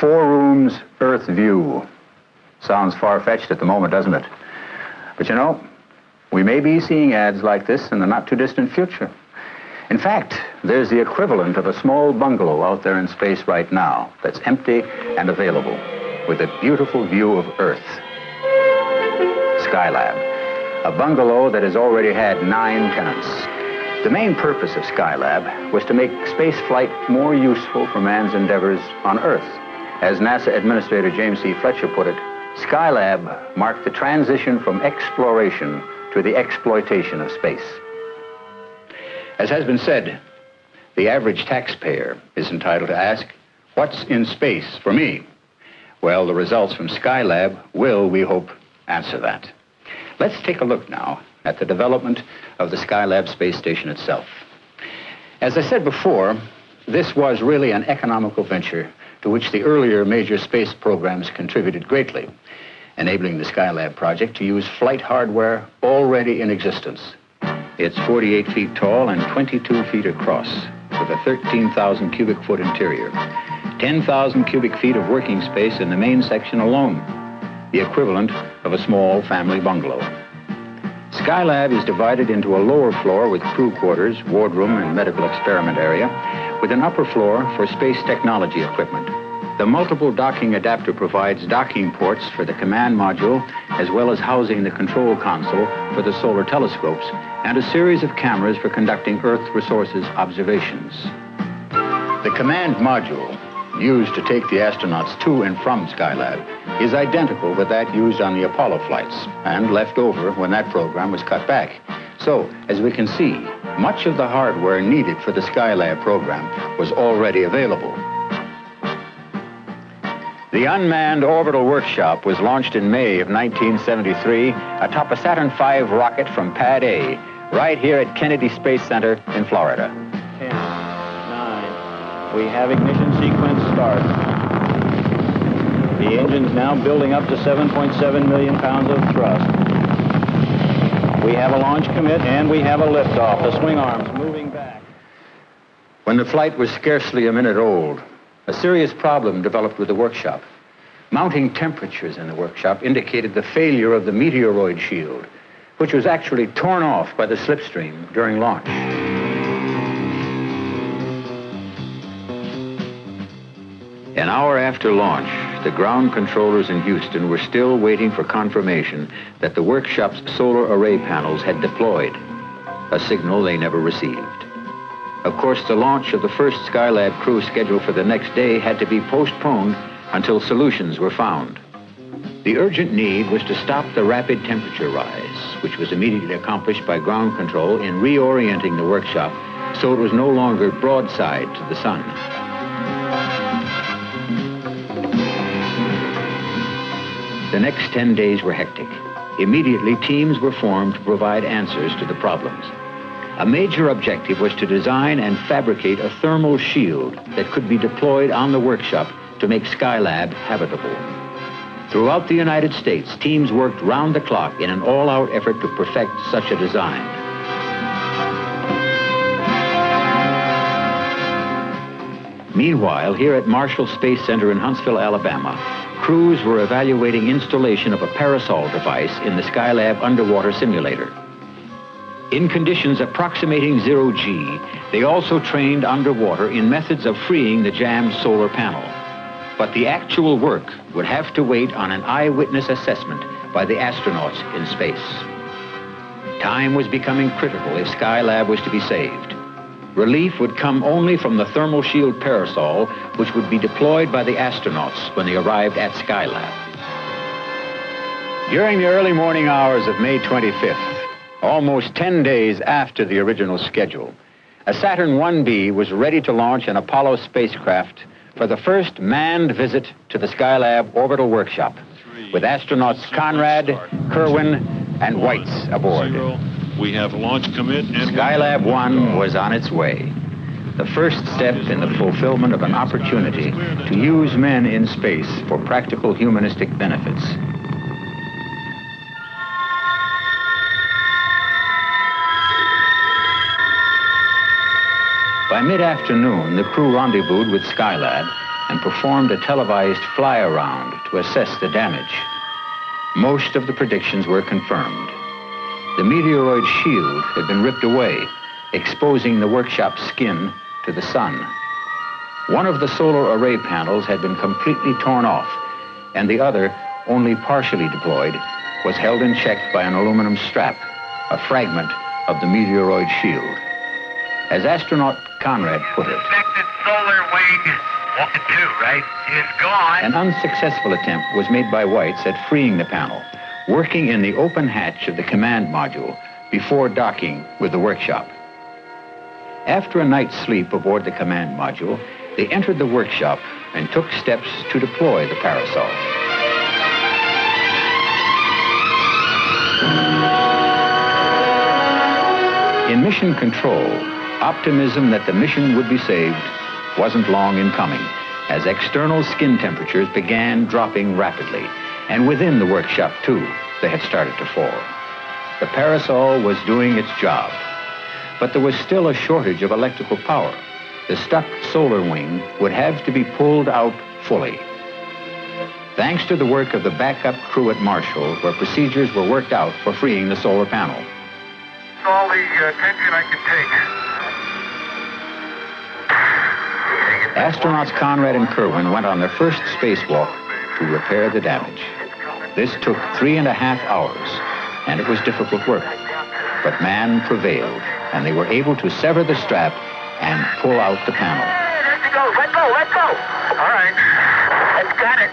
4 rooms, Earth view. Sounds far-fetched at the moment, doesn't it? But you know, we may be seeing ads like this in the not-too-distant future. In fact, there's the equivalent of a small bungalow out there in space right now that's empty and available, with a beautiful view of Earth. SKYLAB, a bungalow that has already had 9 tenants. The main purpose of SKYLAB was to make space flight more useful for man's endeavors on Earth. As NASA Administrator James C. Fletcher put it, SKYLAB marked the transition from exploration to the exploitation of space. As has been said, the average taxpayer is entitled to ask, what's in space for me? Well, the results from SKYLAB will, we hope, answer that. Let's take a look now at the development of the SKYLAB space station itself. As I said before, this was really an economical venture to which the earlier major space programs contributed greatly, enabling the SKYLAB project to use flight hardware already in existence. It's 48 feet tall and 22 feet across, with a 13,000 cubic foot interior, 10,000 cubic feet of working space in the main section alone, the equivalent of a small family bungalow. SKYLAB is divided into a lower floor with crew quarters, wardroom, and medical experiment area, with an upper floor for space technology equipment. The multiple docking adapter provides docking ports for the command module, as well as housing the control console for the solar telescopes, and a series of cameras for conducting Earth resources observations. The command module, used to take the astronauts to and from SKYLAB, is identical with that used on the Apollo flights, and left over when that program was cut back. So, as we can see, much of the hardware needed for the SKYLAB program was already available. The unmanned orbital workshop was launched in May of 1973 atop a Saturn V rocket from Pad A, right here at Kennedy Space Center in Florida. 10, 9, we have ignition sequence start. The engine's now building up to 7.7 million pounds of thrust. We have a launch commit and we have a liftoff. The swing arms moving back. When the flight was scarcely a minute old, a serious problem developed with the workshop. Mounting temperatures in the workshop indicated the failure of the meteoroid shield, which was actually torn off by the slipstream during launch. An hour after launch, the ground controllers in Houston were still waiting for confirmation that the workshop's solar array panels had deployed, a signal they never received. Of course, the launch of the first SKYLAB crew scheduled for the next day had to be postponed until solutions were found. The urgent need was to stop the rapid temperature rise, which was immediately accomplished by ground control in reorienting the workshop so it was no longer broadside to the sun. The next 10 days were hectic. Immediately, teams were formed to provide answers to the problems. A major objective was to design and fabricate a thermal shield that could be deployed on the workshop to make SKYLAB habitable. Throughout the United States, teams worked round the clock in an all-out effort to perfect such a design. Meanwhile, here at Marshall Space Center in Huntsville, Alabama, crews were evaluating installation of a parasol device in the SKYLAB underwater simulator. In conditions approximating 0G, they also trained underwater in methods of freeing the jammed solar panel. But the actual work would have to wait on an eyewitness assessment by the astronauts in space. Time was becoming critical if SKYLAB was to be saved. Relief would come only from the thermal shield parasol, which would be deployed by the astronauts when they arrived at SKYLAB. During the early morning hours of May 25th, almost 10 days after the original schedule, a Saturn 1B was ready to launch an Apollo spacecraft for the first manned visit to the SKYLAB orbital workshop, with astronauts Conrad, Kerwin, and Weitz aboard. We have launch commit and SKYLAB 1 was on its way, the first step in the fulfillment of an opportunity to use men in space for practical humanistic benefits. By mid-afternoon, the crew rendezvoused with SKYLAB and performed a televised fly-around to assess the damage. Most of the predictions were confirmed. The meteoroid shield had been ripped away, exposing the workshop skin to the sun. One of the solar array panels had been completely torn off, and the other, only partially deployed, was held in check by an aluminum strap, a fragment of the meteoroid shield. As astronaut Conrad put it, Expected solar wing 1, 2, right? Is gone. an unsuccessful attempt was made by Weitz at freeing the panel, working in the open hatch of the command module before docking with the workshop. After a night's sleep aboard the command module, they entered the workshop and took steps to deploy the parasol. In mission control, optimism that the mission would be saved wasn't long in coming, as external skin temperatures began dropping rapidly, and within the workshop, too, they had started to fall. The parasol was doing its job, but there was still a shortage of electrical power. The stuck solar wing would have to be pulled out fully. Thanks to the work of the backup crew at Marshall, where procedures were worked out for freeing the solar panel. All the attention I can take. Astronauts Conrad and Kerwin went on their first spacewalk to repair the damage. This took 3.5 hours, and it was difficult work. But man prevailed, and they were able to sever the strap and pull out the panel. Let go, let go, let go. All right. I've got it.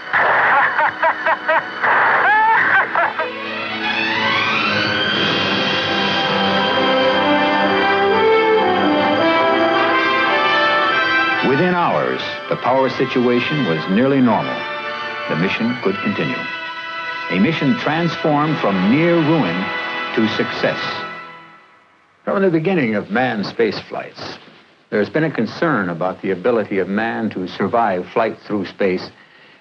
Within hours, the power situation was nearly normal. The mission could continue. A mission transformed from near ruin to success. From the beginning of manned space flights, there's been a concern about the ability of man to survive flight through space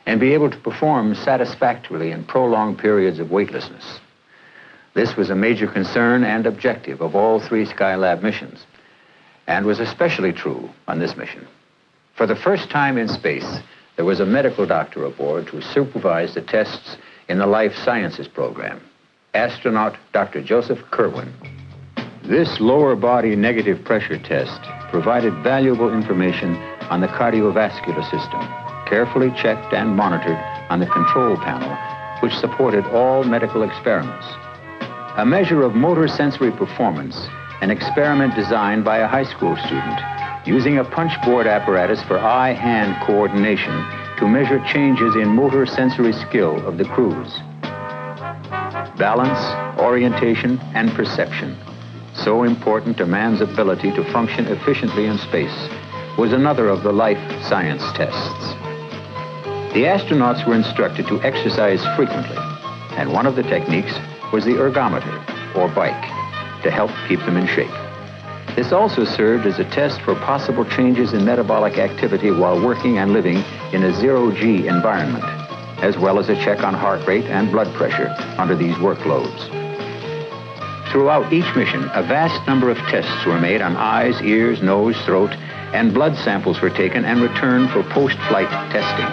and be able to perform satisfactorily in prolonged periods of weightlessness. This was a major concern and objective of all 3 SKYLAB missions, and was especially true on this mission. For the first time in space, there was a medical doctor aboard to supervise the tests in the Life Sciences program, astronaut Dr. Joseph Kerwin. This lower body negative pressure test provided valuable information on the cardiovascular system, carefully checked and monitored on the control panel, which supported all medical experiments. A measure of motor sensory performance, an experiment designed by a high school student, using a punchboard apparatus for eye-hand coordination to measure changes in motor sensory skill of the crews. Balance, orientation, and perception, so important to man's ability to function efficiently in space, was another of the life science tests. The astronauts were instructed to exercise frequently, and one of the techniques was the ergometer, or bike, to help keep them in shape. This also served as a test for possible changes in metabolic activity while working and living in a zero-G environment, as well as a check on heart rate and blood pressure under these workloads. Throughout each mission, a vast number of tests were made on eyes, ears, nose, throat, and blood samples were taken and returned for post-flight testing.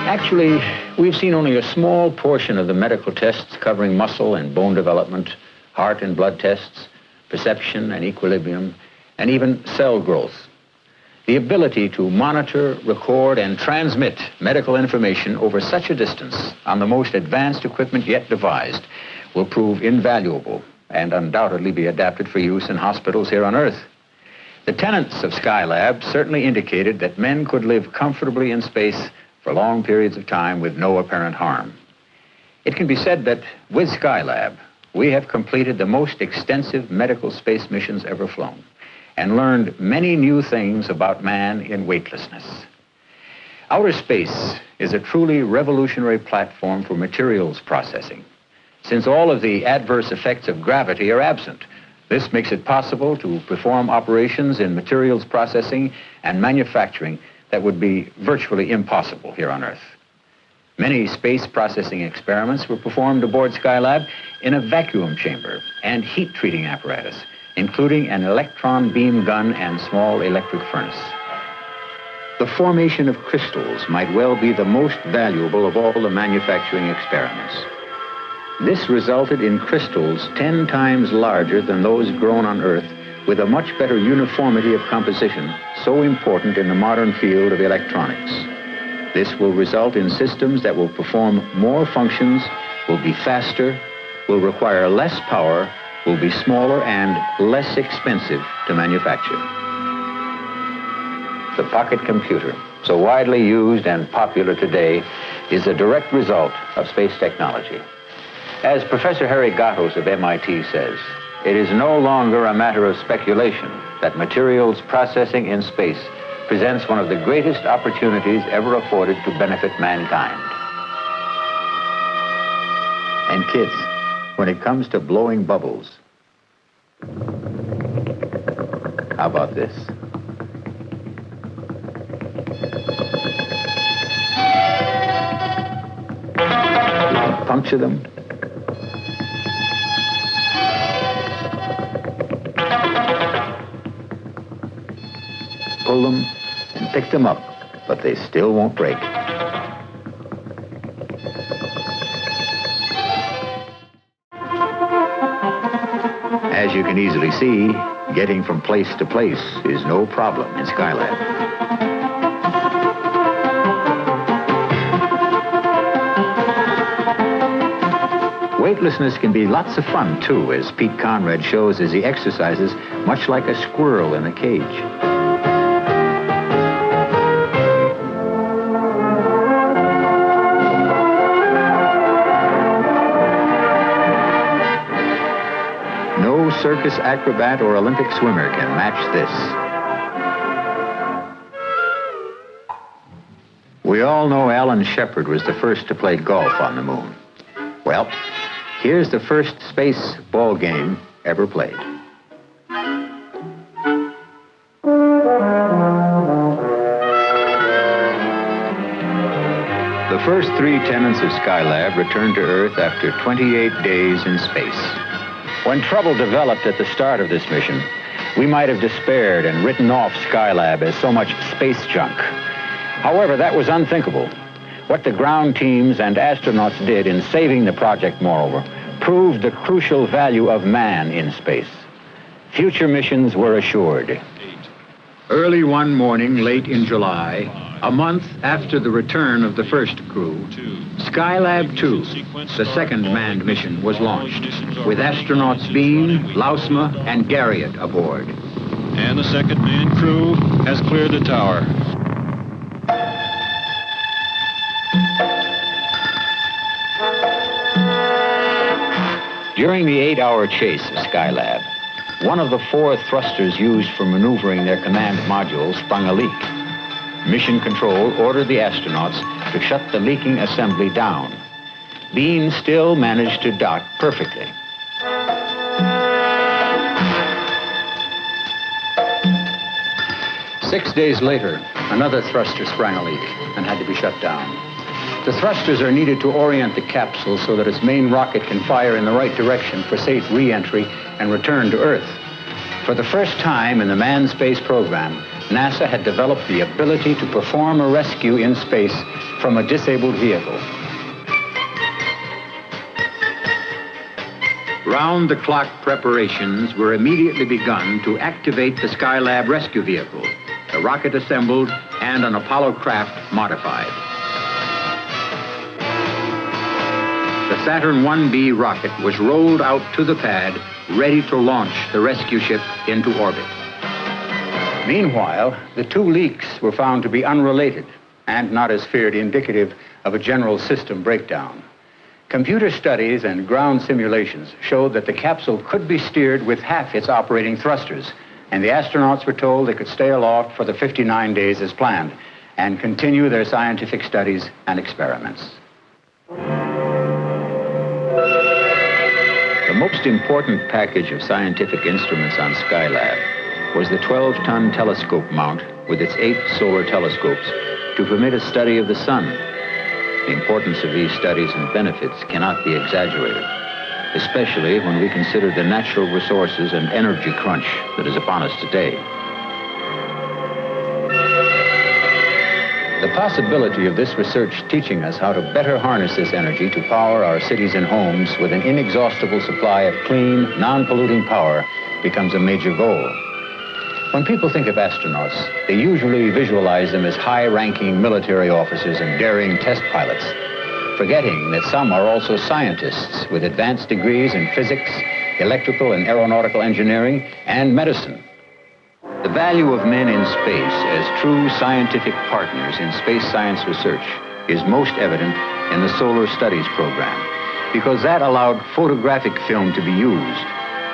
Actually, we've seen only a small portion of the medical tests covering muscle and bone development, heart and blood tests, perception and equilibrium, and even cell growth. The ability to monitor, record, and transmit medical information over such a distance on the most advanced equipment yet devised will prove invaluable and undoubtedly be adapted for use in hospitals here on Earth. The tenets of SKYLAB certainly indicated that men could live comfortably in space for long periods of time with no apparent harm. It can be said that with SKYLAB, we have completed the most extensive medical space missions ever flown and learned many new things about man in weightlessness. Outer space is a truly revolutionary platform for materials processing. Since all of the adverse effects of gravity are absent, this makes it possible to perform operations in materials processing and manufacturing that would be virtually impossible here on Earth. Many space processing experiments were performed aboard SKYLAB in a vacuum chamber and heat treating apparatus, including an electron beam gun and small electric furnace. the formation of crystals might well be the most valuable of all the manufacturing experiments. This resulted in crystals 10 times larger than those grown on Earth, with a much better uniformity of composition, so important in the modern field of electronics. This will result in systems that will perform more functions, will be faster, will require less power, will be smaller and less expensive to manufacture. The pocket computer, so widely used and popular today, is a direct result of space technology. As Professor Harry Gattos of MIT says, it is no longer a matter of speculation that materials processing in space presents one of the greatest opportunities ever afforded to benefit mankind. And kids, when it comes to blowing bubbles, how about this? Puncture them. Pull them and pick them up, but they still won't break. As you can easily see, getting from place to place is no problem in SKYLAB. Weightlessness can be lots of fun, too, as Pete Conrad shows as he exercises, much like a squirrel in a cage. No circus acrobat or Olympic swimmer can match this. We all know Alan Shepard was the first to play golf on the moon. Well, here's the first space ball game ever played. The first 3 tenants of SKYLAB returned to Earth after 28 days in space. When trouble developed at the start of this mission, we might have despaired and written off SKYLAB as so much space junk. However, that was unthinkable. What the ground teams and astronauts did in saving the project, moreover, proved the crucial value of man in space. Future missions were assured. Early one morning, late in July, a month after the return of the first crew, SKYLAB 2, the second manned mission, was launched, with astronauts Bean, Lausma, and Garriott aboard. And the second manned crew has cleared the tower. During the 8-hour chase of SKYLAB, one of the 4 thrusters used for maneuvering their command module sprung a leak. Mission Control ordered the astronauts to shut the leaking assembly down. Bean still managed to dock perfectly. Six days later, another thruster sprang a leak and had to be shut down. The thrusters are needed to orient the capsule so that its main rocket can fire in the right direction for safe re-entry and return to Earth. For the first time in the manned space program, NASA had developed the ability to perform a rescue in space from a disabled vehicle. Round-the-clock preparations were immediately begun to activate the SKYLAB rescue vehicle, the rocket assembled and an Apollo craft modified. The Saturn 1B rocket was rolled out to the pad, ready to launch the rescue ship into orbit. Meanwhile, the 2 leaks were found to be unrelated and not as feared indicative of a general system breakdown. Computer studies and ground simulations showed that the capsule could be steered with half its operating thrusters, and the astronauts were told they could stay aloft for the 59 days as planned and continue their scientific studies and experiments. The most important package of scientific instruments on SKYLAB was the 12-ton telescope mount with its 8 solar telescopes to permit a study of the sun. The importance of these studies and benefits cannot be exaggerated, especially when we consider the natural resources and energy crunch that is upon us today. The possibility of this research teaching us how to better harness this energy to power our cities and homes with an inexhaustible supply of clean, non-polluting power becomes a major goal. When people think of astronauts, they usually visualize them as high-ranking military officers and daring test pilots, forgetting that some are also scientists with advanced degrees in physics, electrical and aeronautical engineering, and medicine. The value of men in space as true scientific partners in space science research is most evident in the Solar Studies program, because that allowed photographic film to be used,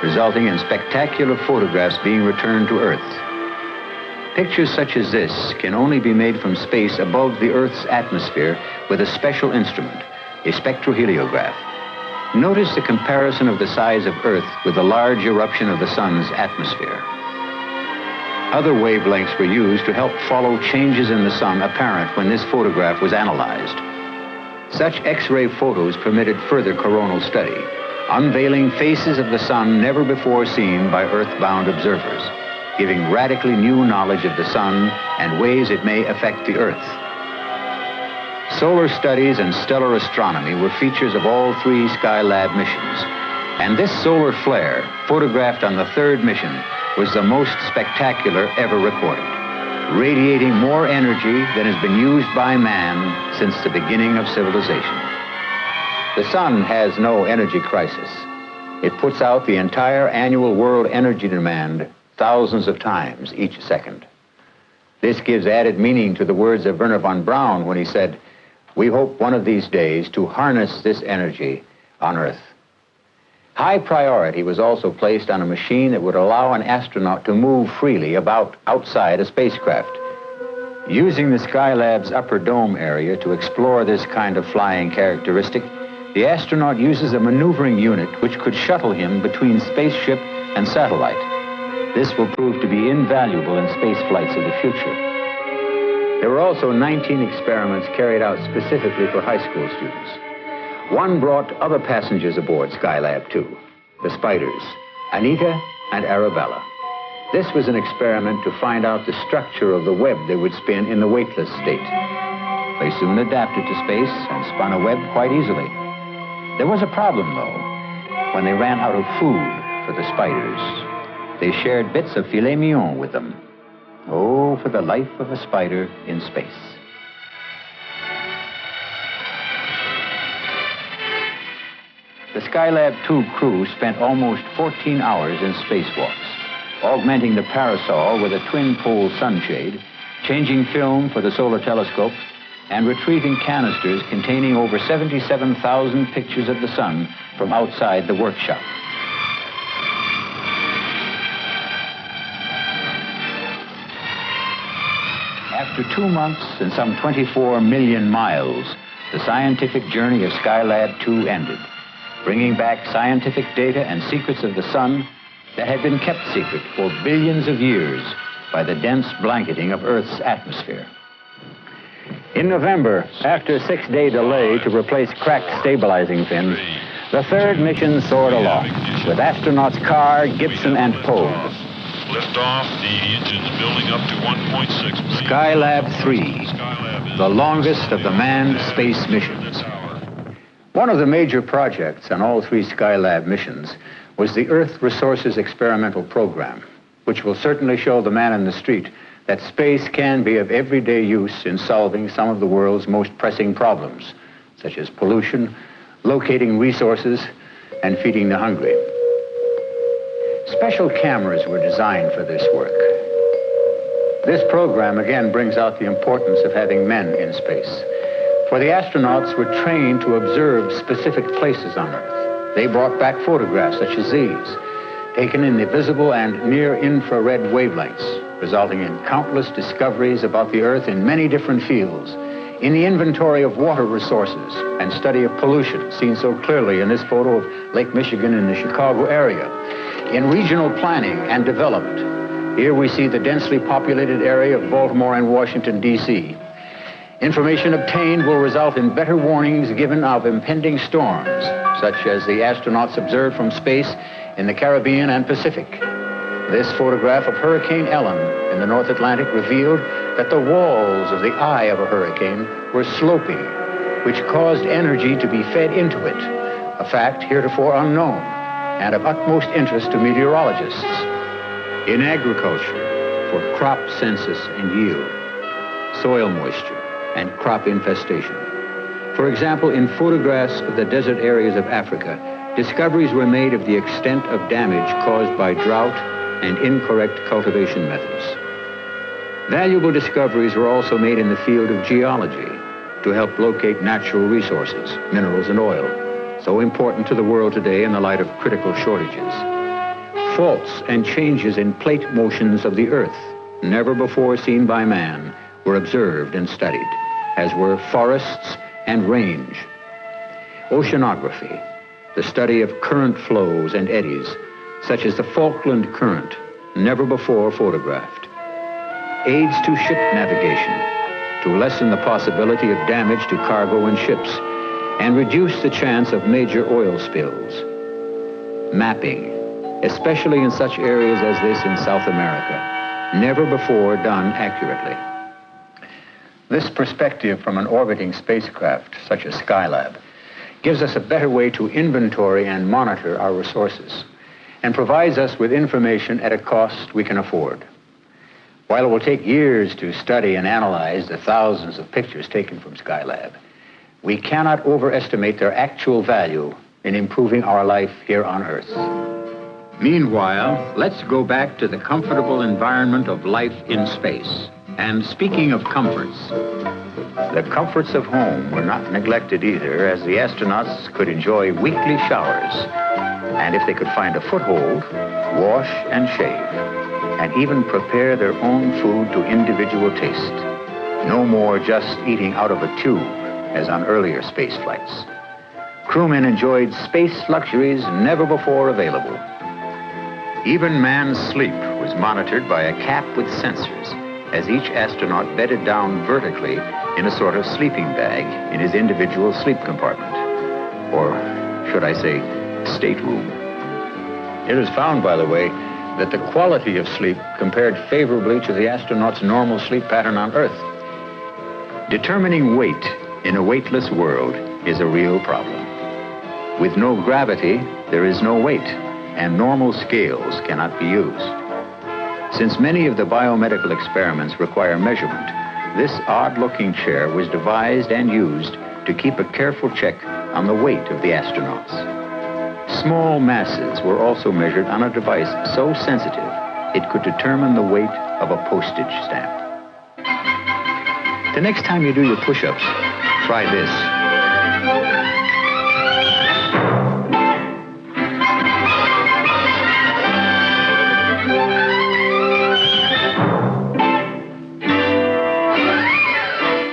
resulting in spectacular photographs being returned to Earth. Pictures such as this can only be made from space above the Earth's atmosphere with a special instrument, a spectroheliograph. Notice the comparison of the size of Earth with the large eruption of the sun's atmosphere. Other wavelengths were used to help follow changes in the sun apparent when this photograph was analyzed. Such X-ray photos permitted further coronal study, unveiling faces of the sun never before seen by Earth-bound observers, giving radically new knowledge of the sun and ways it may affect the Earth. Solar studies and stellar astronomy were features of all three SKYLAB missions, and this solar flare, photographed on the third mission, was the most spectacular ever recorded, radiating more energy than has been used by man since the beginning of civilization. The sun has no energy crisis. It puts out the entire annual world energy demand thousands of times each second. This gives added meaning to the words of Wernher von Braun when he said, "We hope one of these days to harness this energy on Earth." High priority was also placed on a machine that would allow an astronaut to move freely about outside a spacecraft. Using the SKYLAB's upper dome area to explore this kind of flying characteristic, the astronaut uses a maneuvering unit which could shuttle him between spaceship and satellite. This will prove to be invaluable in space flights of the future. There were also 19 experiments carried out specifically for high school students. One brought other passengers aboard SKYLAB too, the spiders, Anita and Arabella. This was an experiment to find out the structure of the web they would spin in the weightless state. They soon adapted to space and spun a web quite easily. There was a problem, though. When they ran out of food for the spiders, they shared bits of filet mignon with them. Oh, for the life of a spider in space. The SKYLAB 2 crew spent almost 14 hours in spacewalks, augmenting the parasol with a twin-pole sunshade, changing film for the solar telescope, and retrieving canisters containing over 77,000 pictures of the sun from outside the workshop. After 2 months and some 24 million miles, the scientific journey of SKYLAB 2 ended, bringing back scientific data and secrets of the sun that had been kept secret for billions of years by the dense blanketing of Earth's atmosphere. In November, after a 6-day delay to replace cracked stabilizing fins, the third mission soared aloft with astronauts Carr, Gibson, and Pogue. Lift off, the engine's building up to 1.6 million. SKYLAB 3, the longest of the manned space missions. One of the major projects on all three SKYLAB missions was the Earth Resources Experimental Program, which will certainly show the man in the street that space can be of everyday use in solving some of the world's most pressing problems, such as pollution, locating resources, and feeding the hungry. Special cameras were designed for this work. This program again brings out the importance of having men in space. For the astronauts were trained to observe specific places on Earth. They brought back photographs such as these, taken in the visible and near-infrared wavelengths, resulting in countless discoveries about the Earth in many different fields, in the inventory of water resources and study of pollution, seen so clearly in this photo of Lake Michigan in the Chicago area, in regional planning and development. Here we see the densely populated area of Baltimore and Washington, D.C. Information obtained will result in better warnings given of impending storms, such as the astronauts observed from space in the Caribbean and Pacific. This photograph of Hurricane Ellen in the North Atlantic revealed that the walls of the eye of a hurricane were sloping, which caused energy to be fed into it, a fact heretofore unknown and of utmost interest to meteorologists. In agriculture, for crop census and yield, soil moisture, and crop infestation. For example, in photographs of the desert areas of Africa, discoveries were made of the extent of damage caused by drought and incorrect cultivation methods. Valuable discoveries were also made in the field of geology to help locate natural resources, minerals and oil, so important to the world today in the light of critical shortages. Faults and changes in plate motions of the Earth, never before seen by man, were observed and studied, as were forests and range. Oceanography, the study of current flows and eddies, such as the Falkland Current, never before photographed. Aids to ship navigation, to lessen the possibility of damage to cargo and ships, and reduce the chance of major oil spills. Mapping, especially in such areas as this in South America, never before done accurately. This perspective from an orbiting spacecraft, such as SKYLAB, gives us a better way to inventory and monitor our resources, and provides us with information at a cost we can afford. While it will take years to study and analyze the thousands of pictures taken from SKYLAB, we cannot overestimate their actual value in improving our life here on Earth. Meanwhile, let's go back to the comfortable environment of life in space. And speaking of comforts, the comforts of home were not neglected either, as the astronauts could enjoy weekly showers, and if they could find a foothold, wash and shave, and even prepare their own food to individual taste. No more just eating out of a tube, as on earlier space flights. Crewmen enjoyed space luxuries never before available. Even man's sleep was monitored by a cap with sensors, as each astronaut bedded down vertically in a sort of sleeping bag in his individual sleep compartment, or should I say, stateroom. It was found, by the way, that the quality of sleep compared favorably to the astronaut's normal sleep pattern on Earth. Determining weight in a weightless world is a real problem. With no gravity, there is no weight, and normal scales cannot be used. Since many of the biomedical experiments require measurement, this odd-looking chair was devised and used to keep a careful check on the weight of the astronauts. Small masses were also measured on a device so sensitive it could determine the weight of a postage stamp. The next time you do your push-ups, try this.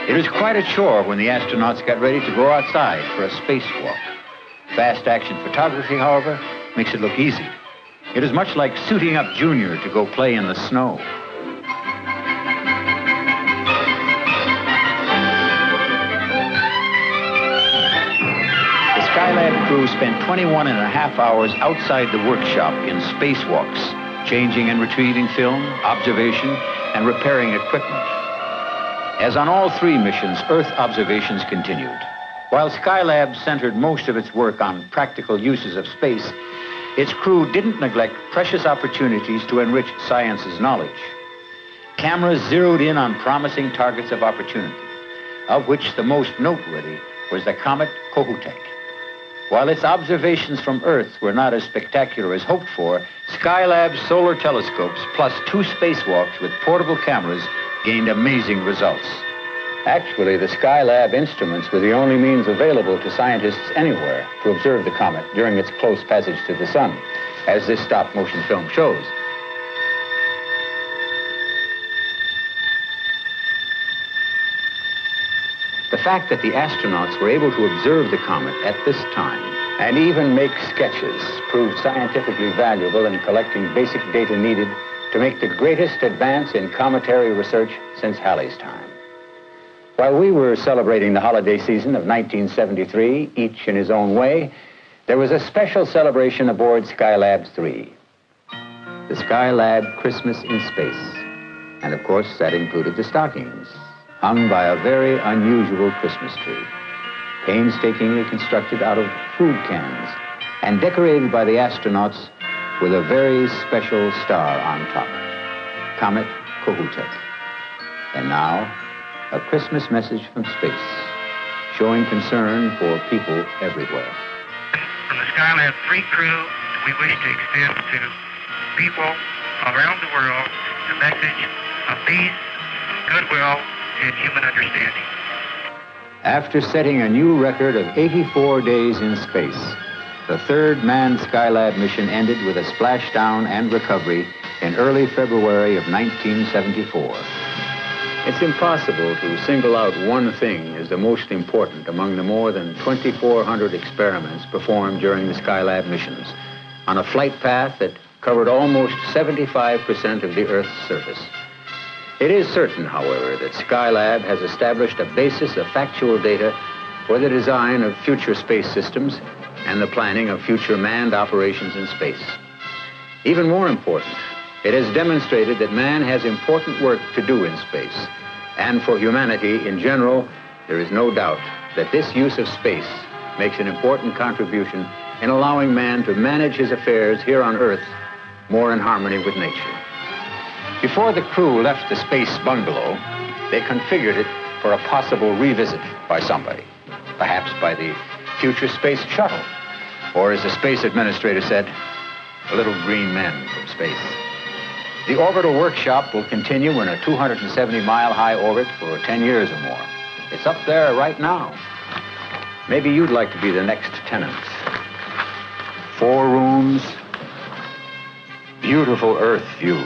It was quite a chore when the astronauts got ready to go outside for a spacewalk. Fast action photography, however, makes it look easy. It is much like suiting up Junior to go play in the snow. The SKYLAB crew spent 21 and a half hours outside the workshop in spacewalks, changing and retrieving film, observation, and repairing equipment. As on all three missions, Earth observations continued. While SKYLAB centered most of its work on practical uses of space, its crew didn't neglect precious opportunities to enrich science's knowledge. Cameras zeroed in on promising targets of opportunity, of which the most noteworthy was the comet Kohoutek. While its observations from Earth were not as spectacular as hoped for, SKYLAB's solar telescopes plus 2 spacewalks with portable cameras gained amazing results. Actually, the SKYLAB instruments were the only means available to scientists anywhere to observe the comet during its close passage to the sun, as this stop-motion film shows. The fact that the astronauts were able to observe the comet at this time and even make sketches proved scientifically valuable in collecting basic data needed to make the greatest advance in cometary research since Halley's time. While we were celebrating the holiday season of 1973, each in his own way, there was a special celebration aboard SKYLAB 3. the SKYLAB Christmas in Space. And of course, that included the stockings, hung by a very unusual Christmas tree, painstakingly constructed out of food cans and decorated by the astronauts with a very special star on top, Comet Kohoutek. And now, a Christmas message from space, showing concern for people everywhere. From the SKYLAB 3 crew, we wish to extend to people around the world the message of peace, goodwill, and human understanding. After setting a new record of 84 days in space, the third manned SKYLAB mission ended with a splashdown and recovery in early February of 1974. It's impossible to single out one thing as the most important among the more than 2,400 experiments performed during the SKYLAB missions on a flight path that covered almost 75% of the Earth's surface. It is certain, however, that SKYLAB has established a basis of factual data for the design of future space systems and the planning of future manned operations in space. Even more important, it has demonstrated that man has important work to do in space. And for humanity in general, there is no doubt that this use of space makes an important contribution in allowing man to manage his affairs here on Earth more in harmony with nature. Before the crew left the space bungalow, they configured it for a possible revisit by somebody, perhaps by the future space shuttle, or as the space administrator said, little green men from space. The orbital workshop will continue in a 270-mile-high orbit for 10 years or more. It's up there right now. Maybe you'd like to be the next tenant. 4 rooms, beautiful Earth view.